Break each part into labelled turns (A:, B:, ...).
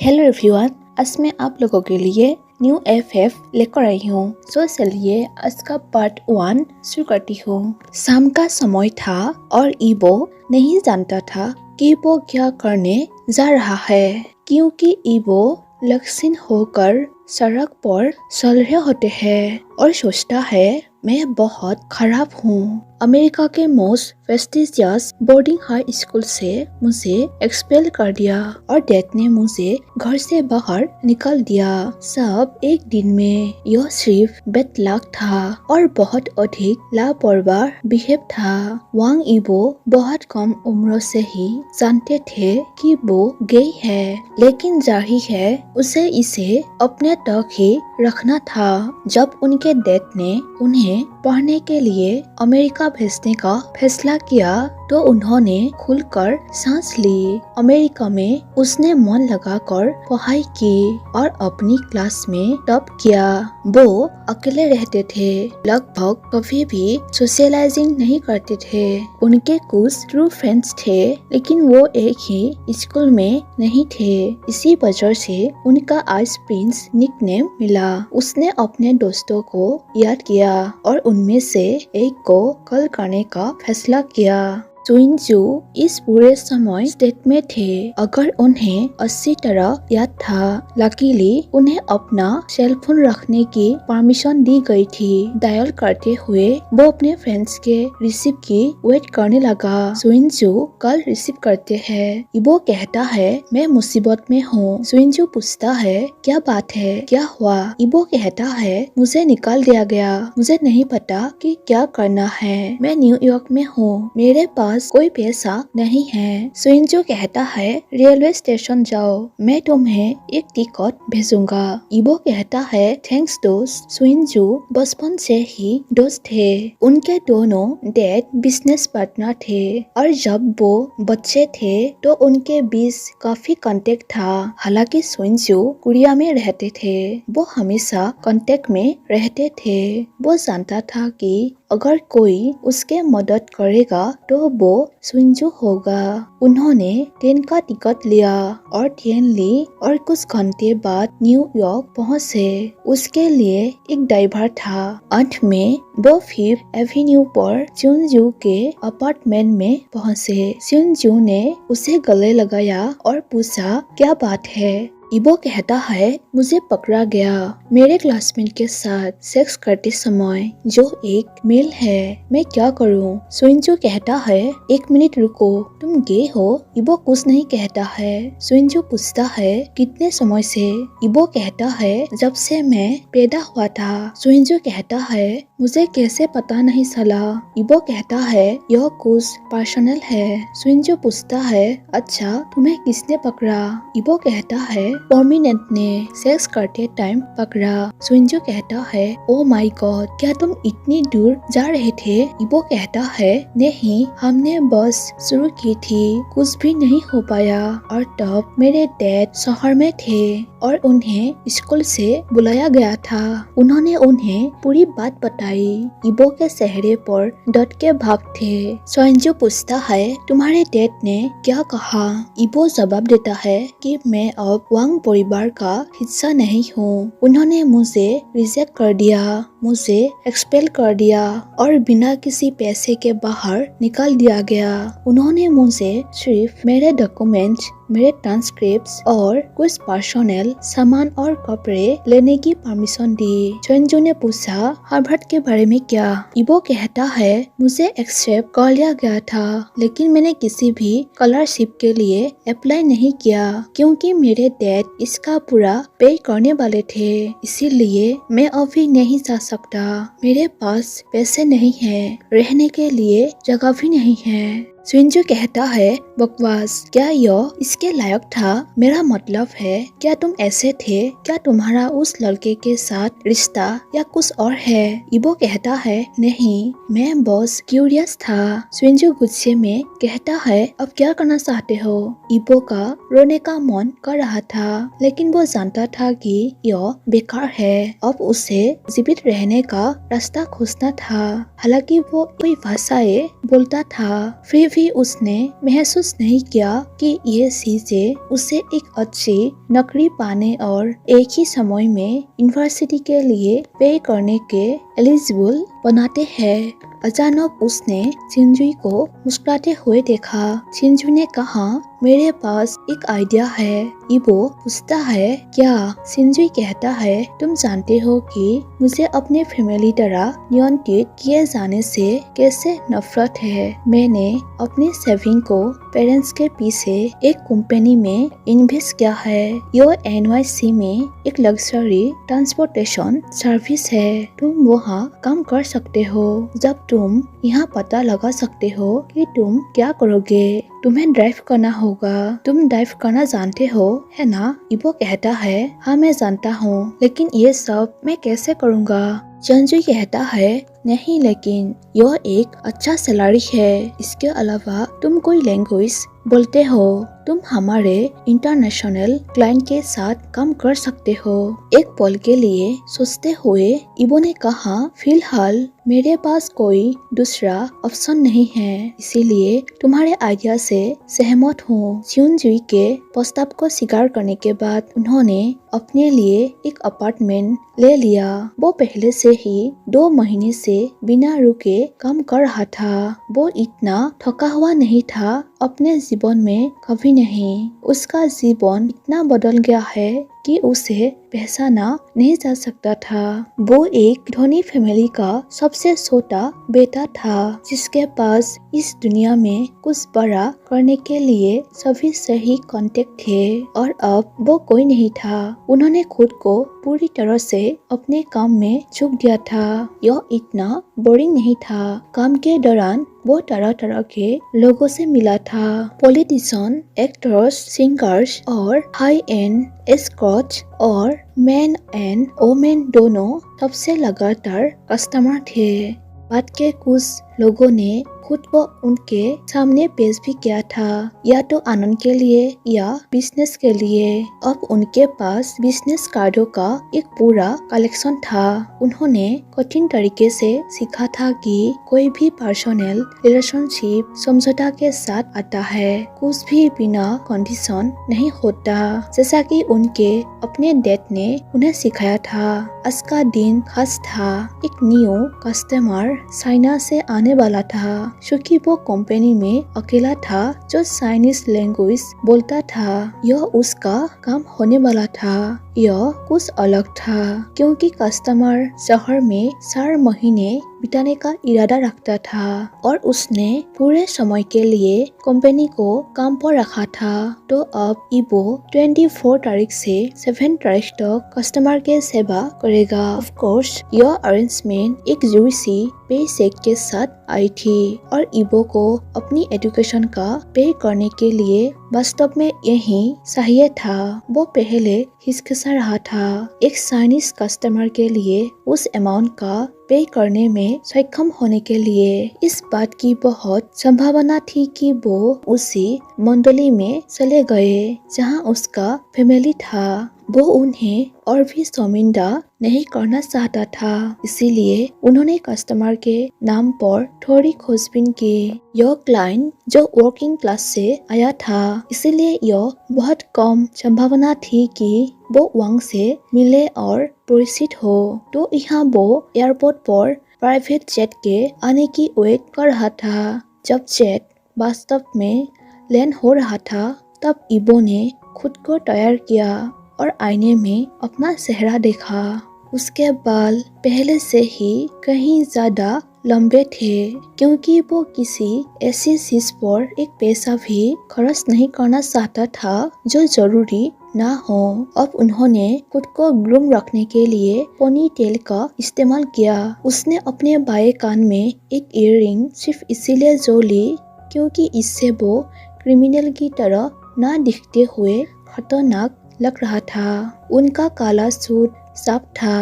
A: Hello everyone, आज मैं आप लोगों के लिए न्यू एफ लेकर आई हूँ। तो चलिए आज का पार्ट 1 शुरू करती हूँ। शाम का समय था और ईबो नहीं जानता था कि वो क्या करने जा रहा है, क्योंकि ईबो लक्षित होकर सड़क पर चल रहे होते हैं और सोचता है मैं बहुत खराब हूँ। अमेरिका के most prestigious boarding high school से मुझे एक्सपेल कर दिया और डैड ने मुझे घर से बाहर निकाल दिया। सब एक दिन में। यह सिर्फ बेड लक था और बहुत अधिक लापरवाह बिहेव था। वांग ईबो बहुत कम उम्र से ही जानते थे कि वो गे है, लेकिन जाहिर है उसे इसे अपने तक ही रखना था। जब उनके डैड ने उन्हें पढ़ने के लिए अमेरिका भेजने का फैसला किया तो उन्होंने खुलकर सांस ली। अमेरिका में उसने मन लगाकर पढ़ाई की और अपनी क्लास में टॉप किया। वो अकेले रहते थे, लगभग कभी भी सोशलाइजिंग नहीं करते थे। उनके कुछ ट्रू फ्रेंड्स थे, लेकिन वो एक ही स्कूल में नहीं थे। इसी वजह से उनका आइस प्रिंस निकनेम मिला। उसने अपने दोस्तों को याद किया और उनमें से एक को कॉल करने का फैसला किया। सुइनजू इस पूरे समय स्टेट में थे। अगर उन्हें अच्छी तरह याद था, लकीली उन्हें अपना सेल फोन रखने की परमिशन दी गई थी। डायल करते हुए वो अपने फ्रेंड्स के रिसीव की वेट करने लगा। सुइनजू कॉल रिसीव करते हैं। इबो कहता है मैं मुसीबत में हूँ। सुइनजू पूछता है क्या बात है, क्या हुआ? इबो कहता है मुझे निकाल दिया गया, मुझे नहीं पता कि क्या करना है। मैं न्यूयॉर्क में हूँ, मेरे पास कोई पैसा नहीं है। सुइनजू कहता है रेलवे स्टेशन जाओ, मैं तुम्हें एक टिकट भेजूंगा। इबो कहता है थैंक्स दोस्त। सुइनजू बचपन से ही दोस्त थे। उनके दोनों डैड बिजनेस पार्टनर थे और जब वो बच्चे थे तो उनके बीच काफी कांटेक्ट था। हालांकि सुइनजू कोरिया में रहते थे, वो हमेशा कांटेक्ट में रहते थे। वो जानता था कि अगर कोई उसके मदद करेगा तो वो सुइनजू होगा। उन्होंने ट्रेन का टिकट लिया और ट्रेन ली और कुछ घंटे बाद न्यूयॉर्क पहुंचे। उसके लिए एक ड्राइवर था। अंत में वो 5th एवेन्यू पर सुइनजू के अपार्टमेंट में पहुंचे। सुइनजू ने उसे गले लगाया और पूछा क्या बात है। इबो कहता है मुझे पकड़ा गया मेरे क्लासमेट के साथ सेक्स करते समय, जो एक मेल है। मैं क्या करूं? सुइनजू कहता है एक मिनट रुको, तुम गे हो? इबो कुछ नहीं कहता है। सुइनजू पूछता है कितने समय से? इबो कहता है जब से मैं पैदा हुआ था। सुइनजू कहता है मुझे कैसे पता नहीं चला? इबो कहता है यह कुछ पर्सनल है। सुइनजू पूछता है अच्छा तुम्हें किसने पकड़ा? इबो कहता है परमिनेंट ने सेक्स करते टाइम पकड़ा। सुइनजू कहता है ओ माय गॉड, क्या तुम इतनी दूर जा रहे थे? इबो कहता है नहीं, हमने बस शुरू की थी, कुछ भी नहीं हो पाया। और तब मेरे डैड शहर में थे और उन्हें स्कूल से बुलाया गया था। उन्होंने उन्हें पूरी बात बताई। इबो के चेहरे पर डर के भाव थे। सुइनजू पूछता है तुम्हारे डैड ने क्या कहा? इबो जवाब देता है कि मैं अब वांग परिवार का हिस्सा नहीं हूँ। उन्होंने मुझे रिजेक्ट कर दिया, मुझे एक्सपेल कर दिया और बिना किसी पैसे के बाहर निकाल दिया गया। उन्होंने मुझे सिर्फ मेरे डॉक्यूमेंट्स, मेरे ट्रांसक्रिप्ट्स और कुछ पर्सनल सामान और कपड़े लेने की परमिशन दी। सुइनजू ने पूछा हार्वर्ड के बारे में क्या? इबो कहता है मुझे एक्सेप्ट कर लिया गया था, लेकिन मैंने किसी भी स्कॉलरशिप के लिए अप्लाई नहीं किया क्योंकि मेरे डैड इसका पूरा पे करने वाले थे। इसीलिए मैं अभी नहीं जा सकता। मेरे पास पैसे नहीं है, रहने के लिए जगह भी नहीं है। सुइनजू कहता है बकवास, क्या यह इसके लायक था? मेरा मतलब है क्या तुम ऐसे थे? क्या तुम्हारा उस लड़के के साथ रिश्ता या कुछ और है? इबो कहता है नहीं, मैं बस क्यूरियस था। सुइनजू गुस्से में कहता है अब क्या करना चाहते हो? इबो का रोने का मन कर रहा था, लेकिन वो जानता था कि यह बेकार है। अब उसे जीवित रहने का रास्ता खोजना था। हालांकि वो कोई भाषाएं बोलता था, फिर कभी उसने महसूस नहीं किया कि ये चीजें उसे एक अच्छी नौकरी पाने और एक ही समय में यूनिवर्सिटी के लिए पे करने के एलिजिबल बनाते हैं। अचानक उसने चिंजुई को मुस्कुराते हुए देखा। चिंजू ने कहा, मेरे पास एक आइडिया है। इबो पूछता है, क्या? चिंजुई कहता है, तुम जानते हो कि मुझे अपने फैमिली द्वारा नियंत्रित किए जाने से कैसे नफरत है। मैंने अपनी सेविंग को पेरेंट्स के पीछे एक कंपनी में इन्वेस्ट किया है। यह NYC में एक लग्जरी ट्रांसपोर्टेशन सर्विस है। तुम वहाँ काम कर सकते हो। जब तुम यहाँ पता लगा सकते हो कि तुम क्या करोगे। तुम्हें ड्राइव करना होगा। तुम ड्राइव करना जानते हो, है ना? इबो कहता है, हाँ मैं जानता हूँ, लेकिन ये सब मैं कैसे करूँगा? चिंजू कहता है, नहीं, लेकिन यह एक अच्छा सैलरी है। इसके अलावा तुम कोई लैंग्वेज बोलते हो। तुम हमारे इंटरनेशनल क्लाइंट के साथ काम कर सकते हो। एक पल के लिए सोचते हुए इबो ने कहा, फिलहाल मेरे पास कोई दूसरा ऑप्शन नहीं है, इसीलिए तुम्हारे आइडिया से सहमत हूँ। चिंजू के प्रस्ताव को स्वीकार करने के बाद उन्होंने अपने लिए एक अपार्टमेंट ले लिया। वो पहले से ही 2 महीने से बिना रुके काम कर रहा था। वो इतना थका हुआ नहीं था अपने जीवन में कभी नहीं। उसका जीवन इतना बदल गया है कि उसे पहचाना नहीं जा सकता था। वो एक धनी फैमिली का सबसे छोटा बेटा था, जिसके पास इस दुनिया में कुछ बड़ा करने के लिए सभी सही कॉन्टेक्ट थे, और अब वो कोई नहीं था। उन्होंने खुद को पूरी तरह से अपने काम में झोंक दिया था। यह इतना बोरिंग नहीं था। काम के दौरान वो तरह तरह के लोगों से मिला था। पॉलिटिशियन, एक्टर्स, सिंगर्स और हाई एंड एस्कॉर्ट्स और मैन एंड वोमेन दोनों सबसे लगातार कस्टमर थे। बाद के कुछ लोगों ने खुद को उनके सामने पेश भी किया था, या तो आनंद के लिए या बिजनेस के लिए। अब उनके पास बिजनेस कार्डों का एक पूरा कलेक्शन था। उन्होंने कठिन तरीके से सीखा था कि कोई भी पर्सनल रिलेशनशिप समझौता के साथ आता है, कुछ भी बिना कंडीशन नहीं होता, जैसा कि उनके अपने डैड ने उन्हें सिखाया था। आज का दिन खास था। एक न्यू कस्टमर चाइना से आने वाला था, क्योंकि वो कंपनी में अकेला था जो चाइनीज लैंग्वेज बोलता था। यह उसका काम होने वाला था। यह कुछ अलग था, क्योंकि कस्टमर शहर में 4 महीने बिताने का इरादा रखता था, और उसने पूरे समय के लिए कंपनी को काम पर रखा था। तो अब इबो 24 तारीख से 7 तारीख तक कस्टमर के सेवा करेगा। ऑफ कोर्स यह अरेंजमेंट एक जूसी पे चेक के साथ आई थी, और इबो को अपनी एजुकेशन का पे करने के लिए वास्तव में यही चाहिए था। वो पहले हिचकिचा रहा था। एक चाइनीज कस्टमर के लिए उस अमाउंट का पे करने में सक्षम होने के लिए इस बात की बहुत संभावना थी कि वो उसी मंडली में चले गए जहां उसका फैमिली था। वो उन्हें और भी शर्मिंदा नहीं करना चाहता था, इसीलिए उन्होंने कस्टमर के नाम पर थोड़ी खोजबीन की। यह क्लाइंट जो वर्किंग क्लास से आया था, इसीलिए यह बहुत कम संभावना थी कि वो वांग से मिले और परिचित हो। तो यहाँ वो एयरपोर्ट पर प्राइवेट जेट के आने की वेट कर रहा था। जब जेट वास्तव में लैंड हो रहा था, तब इबो ने खुद को तैयार किया और आईने में अपना चेहरा देखा। उसके बाल पहले से ही कहीं ज्यादा लंबे थे, क्योंकि वो किसी ऐसी चीज पर एक पैसा भी खर्च नहीं करना चाहता था जो जरूरी ना हो। अब उन्होंने खुद को ग्रूम रखने के लिए पोनी टेल का इस्तेमाल किया। उसने अपने बाएं कान में एक ईयररिंग सिर्फ इसीलिए जो ली क्योंकि इससे वो क्रिमिनल की तरह ना दिखते हुए खतरनाक लग रहा था। उनका काला सूट साफ था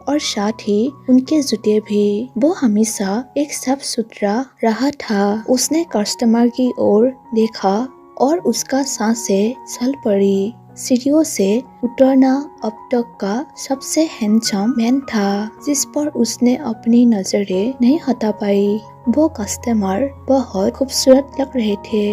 A: और साथ ही उनके जूते भी। वो हमेशा एक साफ सुथरा रहा था। उसने कस्टमर की ओर देखा और उसका सांसें चल पड़ी। सीढ़ियों से उतरना अब तक का सबसे हैंडसम मैन था, जिस पर उसने अपनी नजरें नहीं हटा पाई। वो कस्टमर बहुत खूबसूरत लग रहे थे।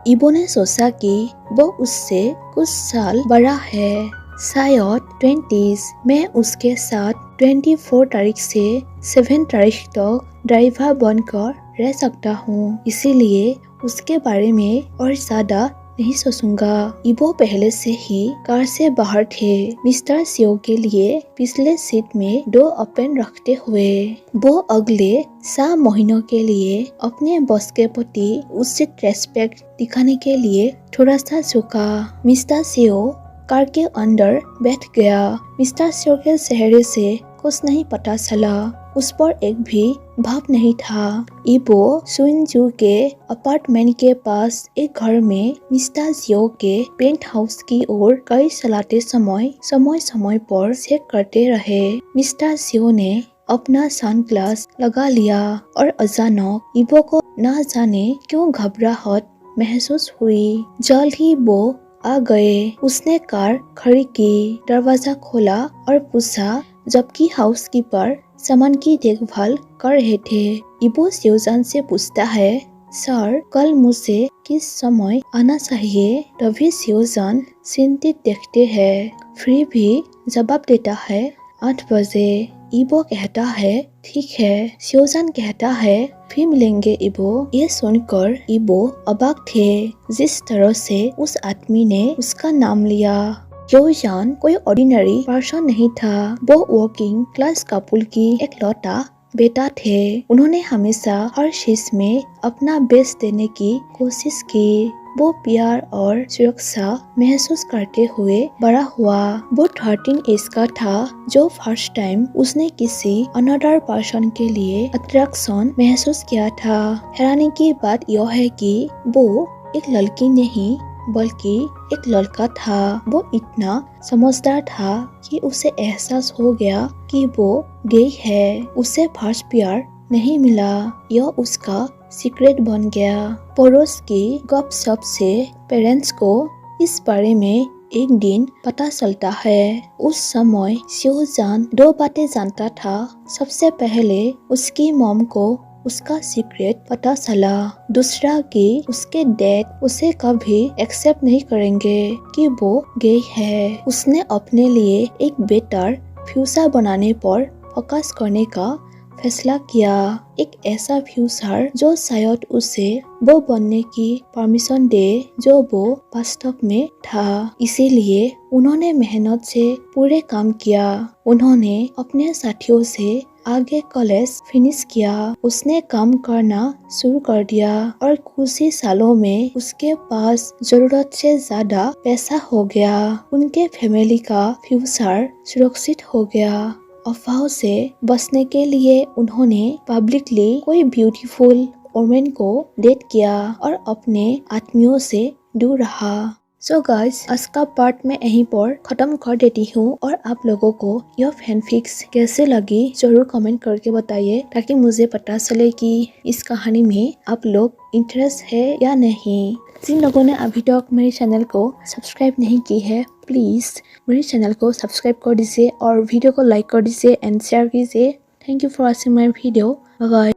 A: इबो ने सोचा कि वो उससे कुछ साल बड़ा है, शायद 20s। मैं उसके साथ 24 तारीख से 7 तारीख तक ड्राइवर बनकर रह सकता हूँ, इसीलिए उसके बारे में और ज्यादा नहीं सोचूंगा। इबो पहले से ही कार से बाहर थे, मिस्टर सियो के लिए पिछले सीट में 2 ओपन रखते हुए। वो अगले 7 महीनों के लिए अपने बॉस के प्रति उचित रेस्पेक्ट दिखाने के लिए थोड़ा सा झुका। मिस्टर सियो कार के अंदर बैठ गया। मिस्टर सियो के चेहरे से कुछ नहीं पता चला, उस पर एक भी भाव नहीं था। इबो सुइनजू के अपार्टमेंट के पास एक घर में मिस्टर सियो के पेंट हाउस की ओर गाड़ी चलाते समय पर चेक करते रहे। मिस्टर सियो ने अपना सनग्लास लगा लिया और अचानक इबो को न जाने क्यों घबराहट महसूस हुई। जल्द ही वो आ गए। उसने कार खड़ी की, दरवाजा खोला और पूछा, जबकि हाउसकीपर सामान की देखभाल कर रहे थे। इबो सियोजान से पूछता है, सर कल मुझे किस समय आना चाहिए? तभी सियोजान चिंतित देखते हैं, फिर भी जवाब देता है 8 बजे। इबो कहता है ठीक है। सियोजान कहता है फिर मिलेंगे इबो। ये सुनकर इबो अबाक थे, जिस तरह से उस आदमी ने उसका नाम लिया। सियोजान कोई ऑर्डिनरी पर्सन नहीं था। वो वर्किंग क्लास कपल की एक लौता बेटा थे। उन्होंने हमेशा हर चीज में अपना बेस्ट देने की कोशिश की। वो प्यार और सुरक्षा महसूस करते हुए बड़ा हुआ। वो 13 एज का था जो फर्स्ट टाइम उसने किसी अनदर पर्सन के लिए अट्रैक्शन महसूस किया था। हैरानी की बात यह है कि वो एक लड़की नहीं बल्कि एक लड़का था। वो इतना समझदार था कि उसे एहसास हो गया कि वो गे है। उसे फर्स्ट प्यार नहीं मिला, यह उसका सीक्रेट बन गया। पड़ोस की गपशप से पेरेंट्स को इस बारे में एक दिन पता चलता है। उस समय सियोजान 2 बातें जानता था। सबसे पहले उसकी मॉम को उसका सीक्रेट पता चला। दूसरा कि उसके डैड उसे कभी एक्सेप्ट नहीं करेंगे कि वो गे है। उसने अपने लिए एक बेटर फ्यूचर बनाने पर फोकस करने का फैसला किया। एक ऐसा फ्यूचर जो शायद उसे वो बनने की परमिशन दे जो वो वास्तव में था। इसीलिए उन्होंने मेहनत से पूरे काम किया। उन्होंने अपने साथियों से आगे कॉलेज फिनिश किया। उसने काम करना शुरू कर दिया और कुछ ही सालों में उसके पास जरूरत से ज्यादा पैसा हो गया। उनके फैमिली का फ्यूचर सुरक्षित हो गया। अफवाहों से बचने के लिए उन्होंने पब्लिकली कोई ब्यूटीफुल वुमेन को डेट किया और अपने आत्मियों से दूर रहा। सो गाइस, आज का पार्ट में यहीं पर खत्म कर देती हूँ और आप लोगों को यह फैनफिक्स कैसे लगी जरूर कमेंट करके बताइए, ताकि मुझे पता चले कि इस कहानी में आप लोग इंटरेस्ट है या नहीं। जिन लोगों ने अभी तक मेरे चैनल को सब्सक्राइब नहीं की है, प्लीज मेरे चैनल को सब्सक्राइब कर दीजिए और वीडियो को लाइक कर दीजिए एंड शेयर कीजिए। Thank you for watching my video. Bye.